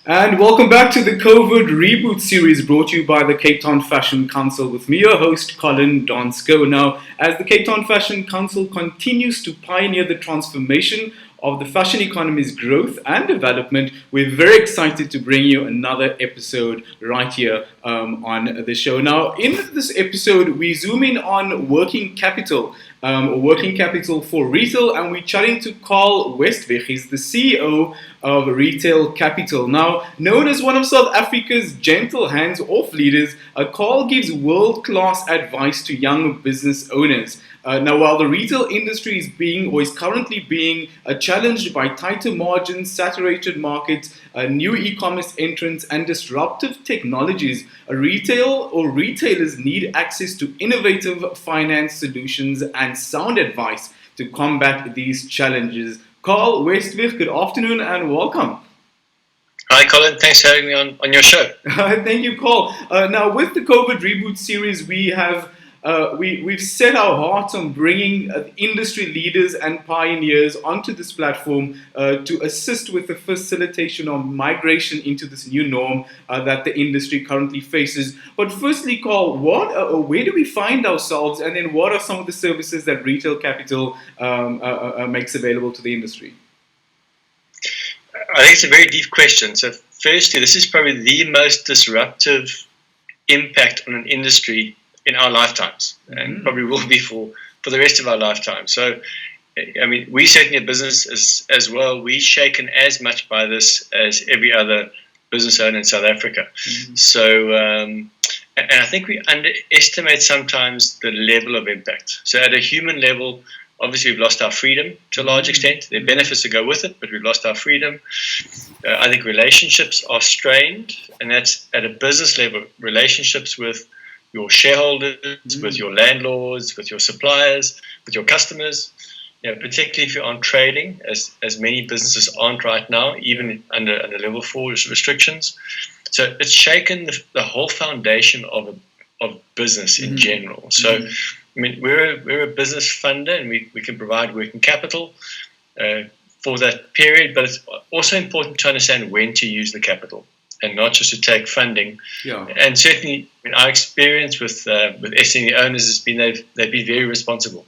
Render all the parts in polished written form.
And welcome back to the COVID Reboot series brought to you by the Cape Town Fashion Council with me, your host, Colin Donsko. Now, as the Cape Town Fashion Council continues to pioneer the transformation of the fashion economy's growth and development, we're very excited to bring you another episode right here on the show. Now, in this episode, we zoom in on working capital for retail, and we're chatting to Karl Westvig. He's the CEO of Retail Capital. Now, known as one of South Africa's gentle hands-off leaders, Karl gives world-class advice to young business owners. Now, while the retail industry is currently being challenged by tighter margins, saturated markets, new e-commerce entrants, and disruptive technologies, retailers need access to innovative finance solutions and sound advice to combat these challenges. Karl Westvig, good afternoon and welcome. Hi, Colin. Thanks for having me on your show. Thank you, Karl. Now, with the COVID Reboot series, we've set our hearts on bringing industry leaders and pioneers onto this platform to assist with the facilitation of migration into this new norm that the industry currently faces. But firstly, Karl, where do we find ourselves, and then what are some of the services that Retail Capital makes available to the industry? I think it's a very deep question. So firstly, this is probably the most disruptive impact on an industry in our lifetimes, and probably will be for the rest of our lifetime. So, I mean, we certainly a business as well, we're shaken as much by this as every other business owner in South Africa. So, and I think we underestimate sometimes the level of impact. So at a human level, obviously we've lost our freedom to a large extent. There are benefits that go with it, but we've lost our freedom. I think relationships are strained, and that's at a business level, relationships with your shareholders, with your landlords, with your suppliers, with your customers, particularly if you're on trading, as many businesses aren't right now, even under level 4 restrictions. So it's shaken the whole foundation of business in general. So, I mean, we're a business funder, and we can provide working capital for that period, but it's also important to understand when to use the capital, and not just to take funding. And certainly, our experience with SME owners has been they've been very responsible.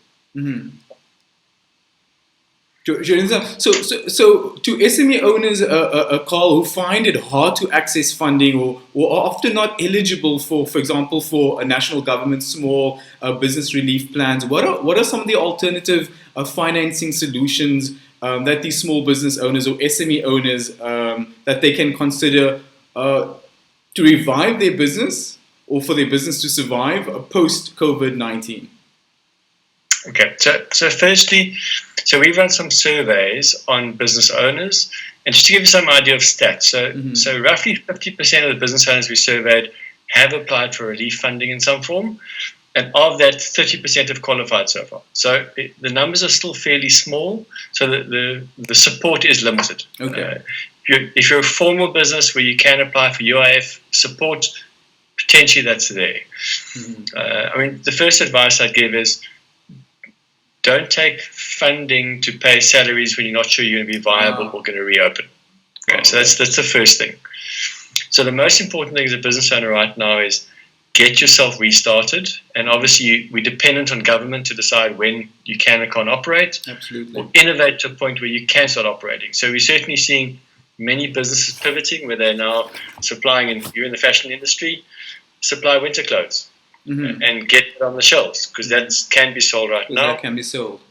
So to SME owners, Karl, who find it hard to access funding or are often not eligible for example, for a national government small business relief plans, what are some of the alternative financing solutions that these small business owners or SME owners that they can consider to revive their business or for their business to survive post-COVID-19? Okay, so firstly, we've run some surveys on business owners, and just to give you some idea of stats, so roughly 50% of the business owners we surveyed have applied for relief funding in some form, and of that, 30% have qualified so far. So the numbers are still fairly small, so the support is limited. Okay. If you're a formal business where you can apply for UIF support, potentially that's there. I mean, the first advice I'd give is don't take funding to pay salaries when you're not sure you're going to be viable or going to reopen. Okay, so that's the first thing. So the most important thing as a business owner right now is get yourself restarted, and obviously we're dependent on government to decide when you can and can't operate. Absolutely. Or innovate to a point where you can start operating. So we're certainly seeing many businesses pivoting where they're now supplying, and you're in the fashion industry, supply winter clothes and get it on the shelves, because that can be sold right now. That can be sold.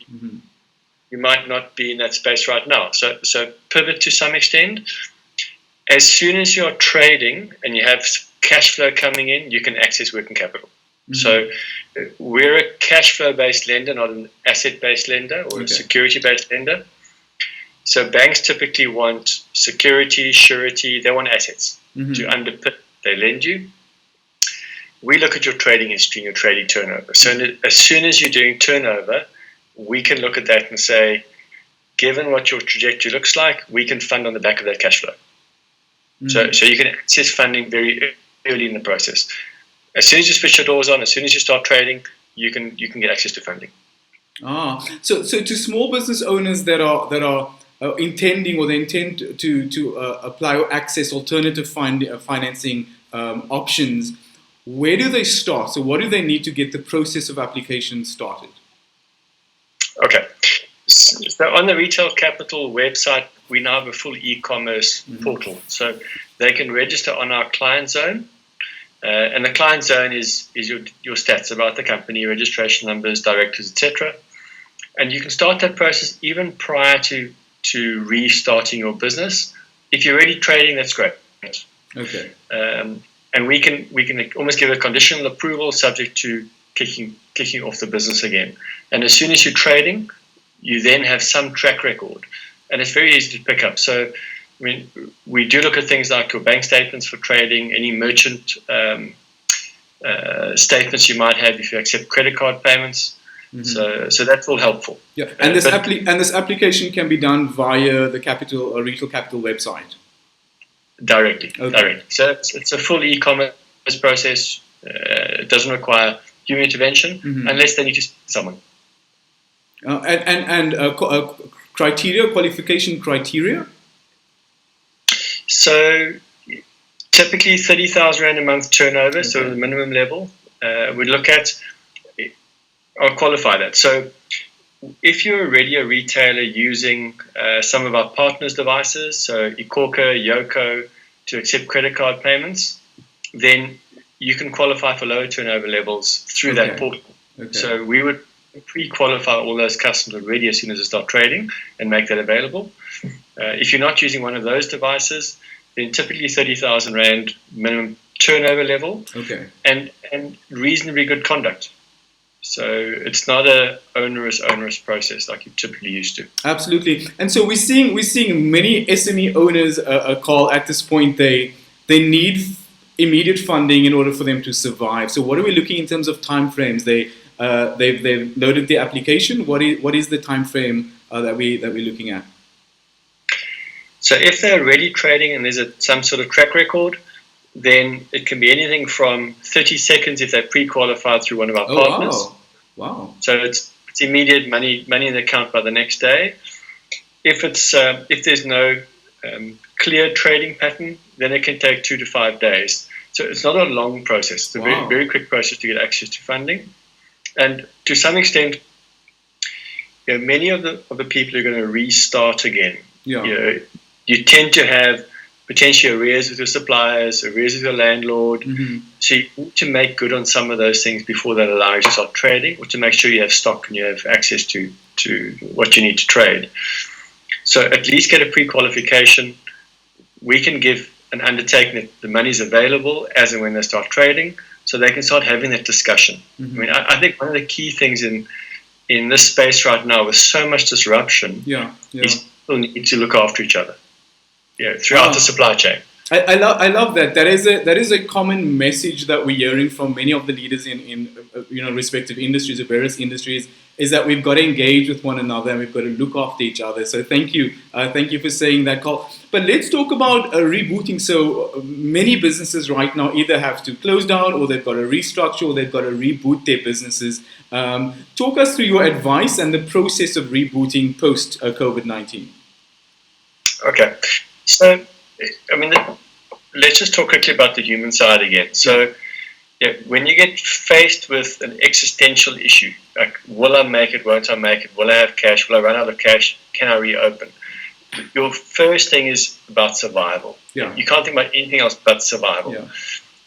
You might not be in that space right now. So pivot to some extent. As soon as you're trading and you have cash flow coming in, you can access working capital. So we're a cash flow based lender, not an asset based lender or a security based lender. So banks typically want security, surety, they want assets to underpin they lend you. We look at your trading history and your trading turnover. So as soon as you're doing turnover, we can look at that and say, given what your trajectory looks like, we can fund on the back of that cash flow. So you can access funding very early in the process. As soon as you switch your doors on, as soon as you start trading, you can get access to funding. So to small business owners that are intending or they intend to apply or access alternative financing options, where do they start? So what do they need to get the process of application started? Okay. So on the Retail Capital website, we now have a full e-commerce portal. So they can register on our client zone. And the client zone is your stats about the company, registration numbers, directors, etc. And you can start that process even prior to restarting your business. If you're already trading, that's great. Okay. And we can almost give a conditional approval subject to kicking off the business again. And as soon as you're trading, you then have some track record, and it's very easy to pick up. So, I mean, we do look at things like your bank statements for trading, any merchant statements you might have if you accept credit card payments. So that's all helpful. Yeah, and this application can be done via the Retail Capital website. Directly. Okay. Directly. So it's a full e-commerce process. It doesn't require human intervention unless they need to speak to someone. Qualification criteria? So typically 30,000 Rand a month turnover, so the minimum level. We look at, I'll qualify that. So if you're already a retailer using some of our partners' devices, so eCorca, Yoko, to accept credit card payments, then you can qualify for lower turnover levels through that portal. Okay. So we would pre-qualify all those customers already as soon as they start trading and make that available. If you're not using one of those devices, then typically 30,000 Rand minimum turnover level, and reasonably good conduct. So it's not a onerous process like you're typically used to. Absolutely. And so we're seeing many SME owners, Karl, at this point they need immediate funding in order for them to survive. So what are we looking in terms of timeframes? They've loaded the application. What is the time frame that we're looking at? So if they're already trading and there's some sort of track record, then it can be anything from 30 seconds if they're pre-qualified through one of our partners. Wow. So it's immediate money in the account by the next day. If there's no clear trading pattern, then it can take 2 to 5 days. So it's not a long process. It's a very, very quick process to get access to funding. And to some extent, many of the people are going to restart again. You tend to have potentially arrears with your suppliers, arrears with your landlord. So you need to make good on some of those things before that allow you to start trading, or to make sure you have stock and you have access to what you need to trade. So at least get a pre-qualification. We can give an undertaking that the money is available as and when they start trading, so they can start having that discussion. I mean, I think one of the key things in this space right now, with so much disruption, is people need to look after each other. Throughout the supply chain. I love that. That is a common message that we're hearing from many of the leaders in respective industries or various industries, is that we've got to engage with one another and we've got to look after each other. So thank you for saying that, Karl. But let's talk about rebooting. So many businesses right now either have to close down, or they've got to restructure, or they've got to reboot their businesses. Talk us through your advice and the process of rebooting post COVID-19. Okay. So, I mean, let's just talk quickly about the human side again. So, when you get faced with an existential issue, like will I make it, won't I make it, will I have cash, will I run out of cash, can I reopen? Your first thing is about survival. You can't think about anything else but survival.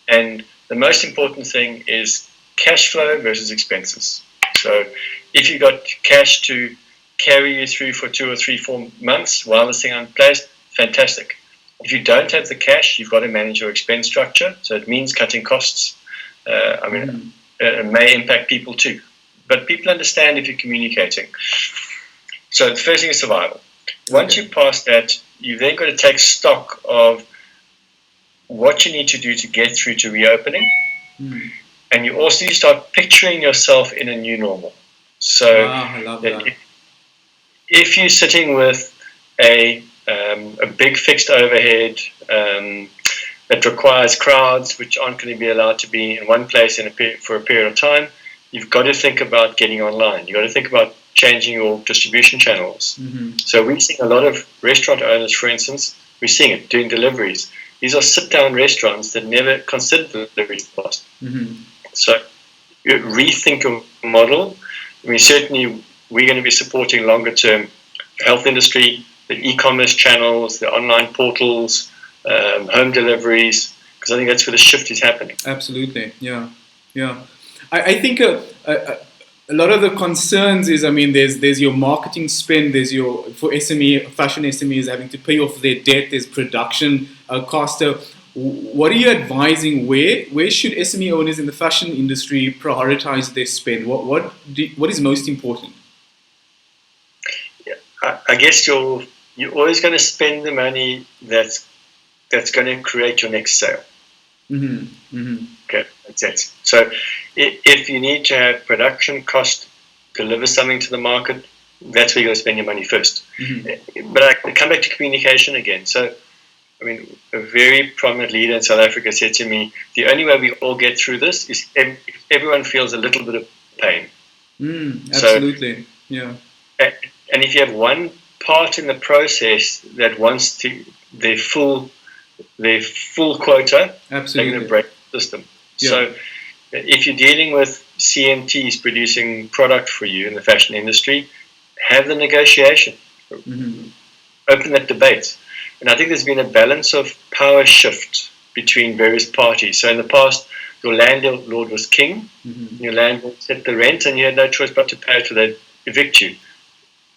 And the most important thing is cash flow versus expenses. So, if you've got cash to carry you through for 2 or 3, 4 months while this thing is in place, fantastic. If you don't have the cash, you've got to manage your expense structure. So it means cutting costs. It may impact people too. But people understand if you're communicating. So the first thing is survival. Once you pass that, you've then got to take stock of what you need to do to get through to reopening. And you also start picturing yourself in a new normal. So I love that. If you're sitting with a big fixed overhead that requires crowds which aren't going to be allowed to be in one place for a period of time, you've got to think about getting online. You've got to think about changing your distribution channels. So we're seeing a lot of restaurant owners, for instance, we're seeing it doing deliveries. These are sit-down restaurants that never considered deliveries in the past. So you rethink your model. I mean, certainly we're going to be supporting longer-term health industry, the e-commerce channels, the online portals, home deliveries, because I think that's where the shift is happening. Absolutely, yeah. I think a lot of the concerns is, I mean, there's your marketing spend, there's your, for SME, fashion SMEs having to pay off their debt, there's production cost. What are you advising? Where should SME owners in the fashion industry prioritize their spend? What is most important? Yeah, I guess you're always going to spend the money that's going to create your next sale. Okay, that's it. So if you need to have production cost, deliver something to the market, that's where you're going to spend your money first. But I come back to communication again. So, I mean, a very prominent leader in South Africa said to me, the only way we all get through this is if everyone feels a little bit of pain. Absolutely, so, yeah. And if you have one part in the process that wants to their full quota, absolutely, they're going to break the system. Yeah. So if you're dealing with CMTs producing product for you in the fashion industry, have the negotiation. Open that debate. And I think there's been a balance of power shift between various parties. So in the past, your landlord was king, your landlord set the rent, and you had no choice but to pay it or they'd evict you.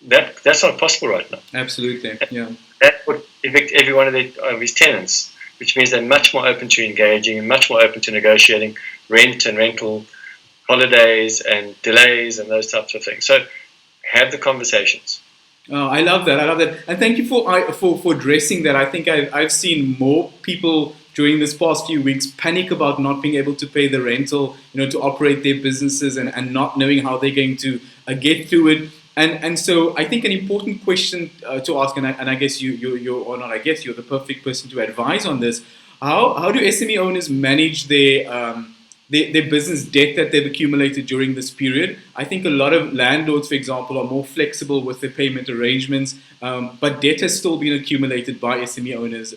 That's not possible right now. Absolutely, yeah. That would evict every one of his tenants, which means they're much more open to engaging and much more open to negotiating rent and rental holidays and delays and those types of things. So have the conversations. Oh, I love that. And thank you for addressing that. I think I've seen more people during this past few weeks panic about not being able to pay the rental, to operate their businesses and not knowing how they're going to get through it. And so I think an important question to ask, and I guess you're the perfect person to advise on this. How do SME owners manage their business debt that they've accumulated during this period? I think a lot of landlords, for example, are more flexible with their payment arrangements, but debt has still been accumulated by SME owners,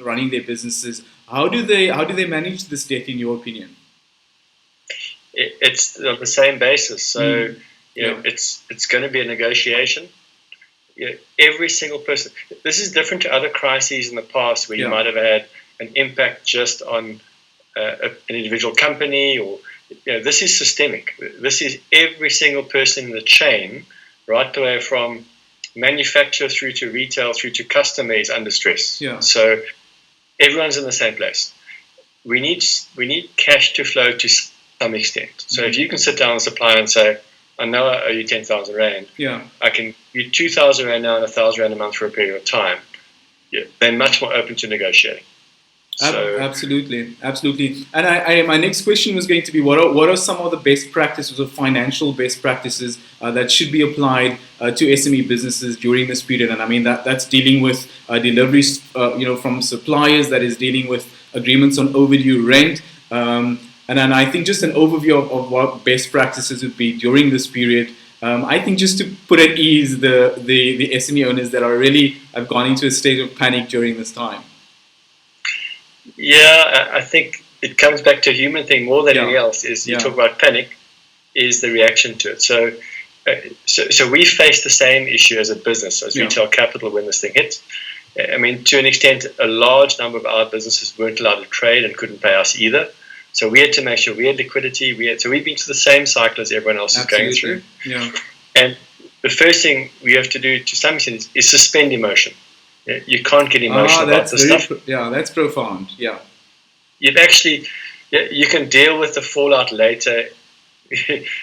running their businesses. How do they manage this debt, in your opinion? It's on the same basis. So. It's going to be a negotiation. Every single person. This is different to other crises in the past where you might have had an impact just on an individual company, or this is systemic. This is every single person in the chain, right the way from manufacturer through to retail through to customer is under stress. Yeah. So everyone's in the same place. We need cash to flow to some extent. So if you can sit down with a supplier and say, I know I owe you 10,000 Rand. Yeah. I can give you 2,000 Rand now and 1,000 Rand a month for a period of time. Yeah, they're much more open to negotiating. So, absolutely. And my next question was going to be, what are some of the best practices or financial best practices that should be applied to SME businesses during this period? And I mean that's dealing with deliveries, from suppliers. That is dealing with agreements on overdue rent. And then I think just an overview of what best practices would be during this period. I think just to put at ease the SME owners that have gone into a state of panic during this time. Yeah, I think it comes back to a human thing more than anything else. Is you talk about panic, is the reaction to it. So we faced the same issue as a business, as Retail Capital, when this thing hit. I mean, to an extent, a large number of our businesses weren't allowed to trade and couldn't pay us either. So we had to make sure we had liquidity. So we've been through the same cycle as everyone else is going through. Yeah. And the first thing we have to do, to some extent, is suspend emotion. You can't get emotional about this stuff. That's profound. Yeah. You can deal with the fallout later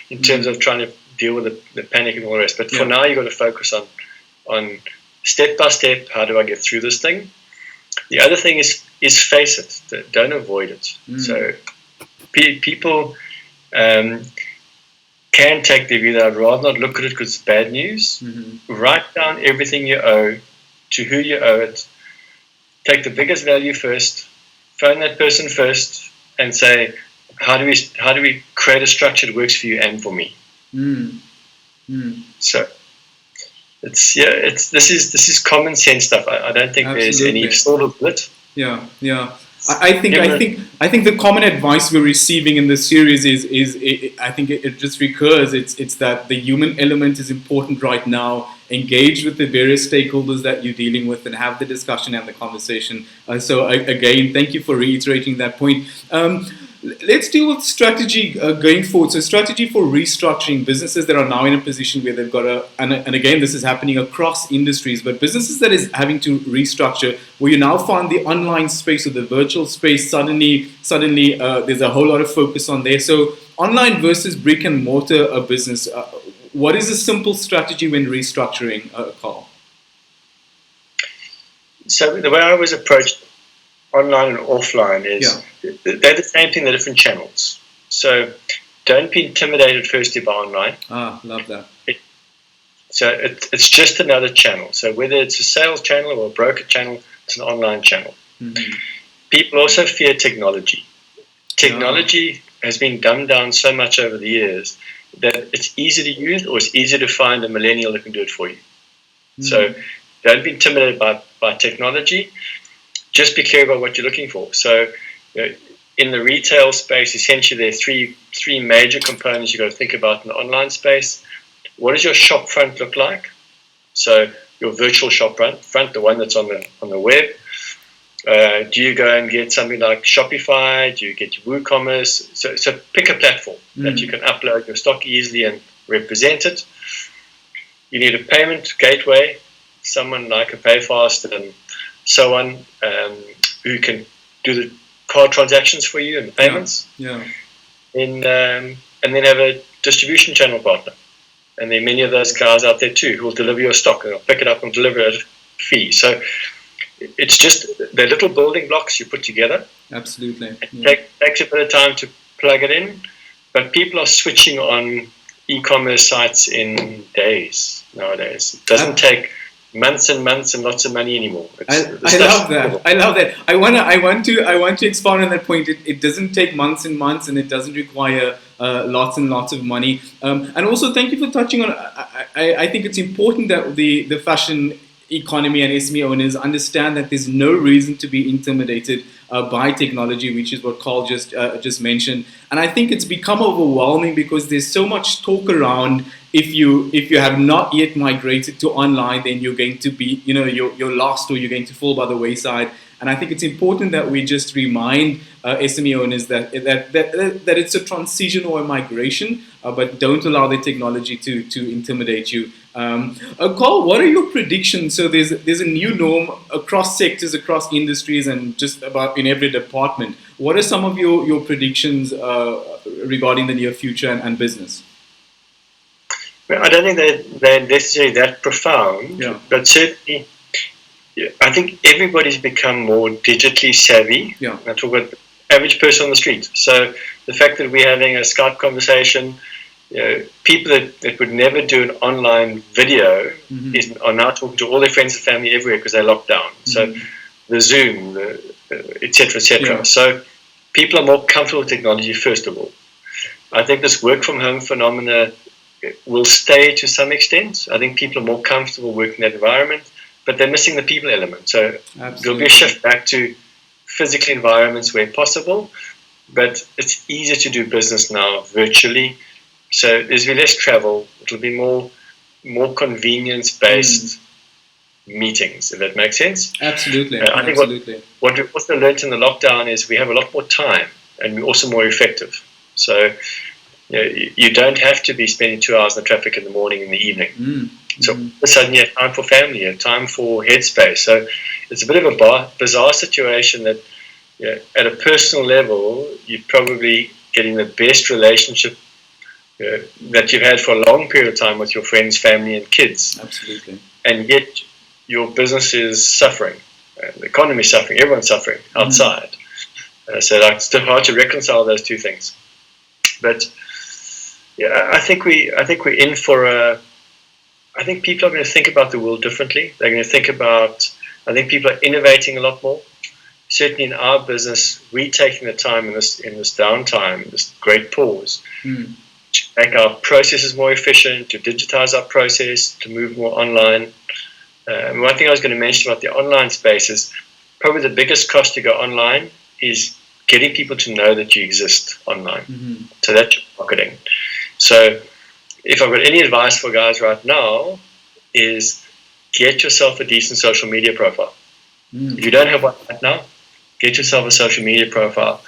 in terms of trying to deal with the panic and all the rest. But for now, you've got to focus on step by step, how do I get through this thing? The other thing is face it. Don't avoid it. So people can take the view that I'd rather not look at it because it's bad news. Write down everything you owe, to who you owe it. Take the biggest value first. Phone that person first and say, how do we create a structure that works for you and for me? So this is common sense stuff. I don't think there's any sort of lit. Yeah. I think the common advice we're receiving in this series is I think it just recurs. It's that the human element is important right now. Engage with the various stakeholders that you're dealing with and have the discussion and the conversation. So again, thank you for reiterating that point. Let's deal with strategy going forward. So strategy for restructuring businesses that are now in a position where they've got and again, this is happening across industries, but businesses that is having to restructure, where you now find the online space or the virtual space, suddenly there's a whole lot of focus on there. So online versus brick and mortar business, what is a simple strategy when restructuring, Karl? So the way I was approached online and offline is they're the same thing, they're different channels. So don't be intimidated firstly by online. Love that. It's just another channel. So whether it's a sales channel or a broker channel, it's an online channel. Mm-hmm. People also fear technology. Technology has been dumbed down so much over the years that it's easy to use, or it's easy to find a millennial that can do it for you. Mm-hmm. So don't be intimidated by technology. Just be clear about what you're looking for. So, in the retail space, essentially there are three major components you've got to think about in the online space. What does your shop front look like? So, your virtual shop front, the one that's on the web. Do you go and get something like Shopify? Do you get your WooCommerce? So pick a platform that you can upload your stock easily and represent it. You need a payment gateway, someone like a PayFast and so on, who can do the card transactions for you and the payments. And then have a distribution channel partner. And there are many of those guys out there too who will deliver your stock and they'll pick it up and deliver it at a fee. So it's just the little building blocks you put together. Absolutely. It takes a bit of time to plug it in, but people are switching on e-commerce sites in days nowadays. It doesn't take months and months and lots of money anymore. I love that. I want to expand on that point. It doesn't take months and months, and it doesn't require lots and lots of money. And also, thank you for touching on. I think it's important that the fashion economy and SME owners understand that there's no reason to be intimidated by technology, which is what Karl just mentioned. And I think it's become overwhelming because there's so much talk around. If you have not yet migrated to online, then you're going to be, you're lost, or you're going to fall by the wayside. And I think it's important that we just remind SME owners that it's a transition or a migration, but don't allow the technology to intimidate you. Karl, what are your predictions? So there's a new norm across sectors, across industries, and just about in every department. What are some of your predictions regarding the near future and business? Well, I don't think they're necessarily that profound, but certainly I think everybody's become more digitally savvy. I talk about the average person on the street. So the fact that we're having a Skype conversation, people that would never do an online video are now talking to all their friends and family everywhere because they're locked down. So the Zoom, etc., etc. So people are more comfortable with technology, first of all. I think this work from home phenomena will stay to some extent. I think people are more comfortable working in that environment, but they're missing the people element. So there'll be a shift back to physical environments where possible, but it's easier to do business now virtually. So there's be less travel. It'll be more convenience-based meetings, if that makes sense. Absolutely. I think what we've also learned in the lockdown is we have a lot more time, and we're also more effective. So you don't have to be spending 2 hours in the traffic in the morning and the evening. So all of a sudden you have time for family, you have time for headspace. So it's a bit of a bizarre situation that at a personal level, you're probably getting the best relationship that you've had for a long period of time with your friends, family, and kids. Absolutely. And yet your business is suffering, the economy is suffering, everyone's suffering outside. So it's hard to reconcile those two things. But I think we're in for I think people are going to think about the world differently. They're going to think about. I think people are innovating a lot more. Certainly in our business, we're taking the time in this downtime, this great pause, to make our processes more efficient, to digitize our process, to move more online. One thing I was going to mention about the online space is probably the biggest cost to go online is getting people to know that you exist online. Mm-hmm. So that's marketing. So if I've got any advice for guys right now is get yourself a decent social media profile. Mm. If you don't have one right now, get yourself a social media profile.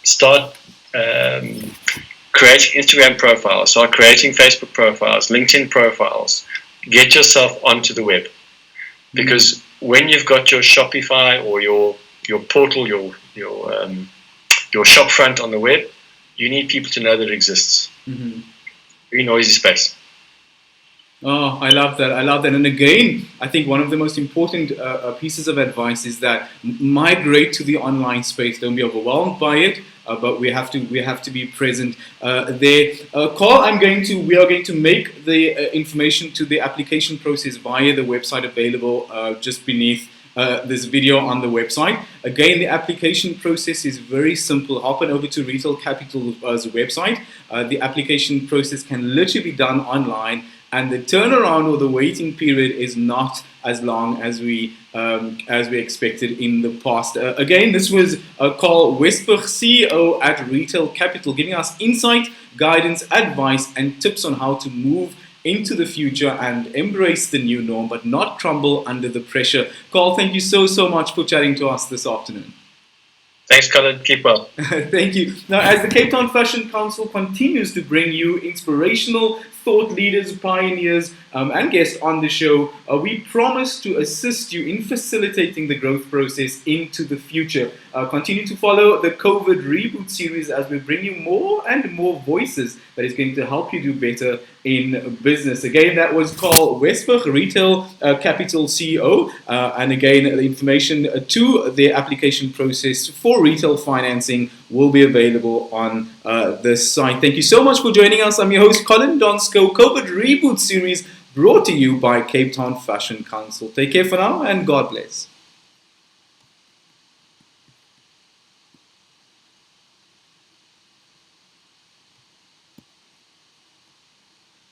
Start creating Instagram profiles. Start creating Facebook profiles, LinkedIn profiles. Get yourself onto the web. Because when you've got your Shopify or your portal, your shop front on the web, you need people to know that it exists. Mm-hmm. Very noisy space. Oh, I love that. And again, I think one of the most important pieces of advice is that migrate to the online space. Don't be overwhelmed by it, but we have to be present there. Karl, we are going to make the information to the application process via the website available just beneath this video on the website. Again, the application process is very simple. Hop on over to Retail Capital's website. The application process can literally be done online, and the turnaround or the waiting period is not as long as we expected in the past. Again, this was Karl Westvig, CEO at Retail Capital, giving us insight, guidance, advice, and tips on how to move into the future and embrace the new norm, but not crumble under the pressure. Karl, thank you so much for chatting to us this afternoon. Thanks, Colin. Keep well. Thank you. Now, as the Cape Town Fashion Council continues to bring you inspirational thought leaders, pioneers, and guests on the show, we promise to assist you in facilitating the growth process into the future. Continue to follow the COVID Reboot series as we bring you more and more voices that is going to help you do better in business. Again, that was Karl Westvig, Retail Capital CEO. And again, the information to the application process for retail financing will be available on this site. Thank you so much for joining us. I'm your host, Colin Donsko. COVID Reboot series brought to you by Cape Town Fashion Council. Take care for now and God bless.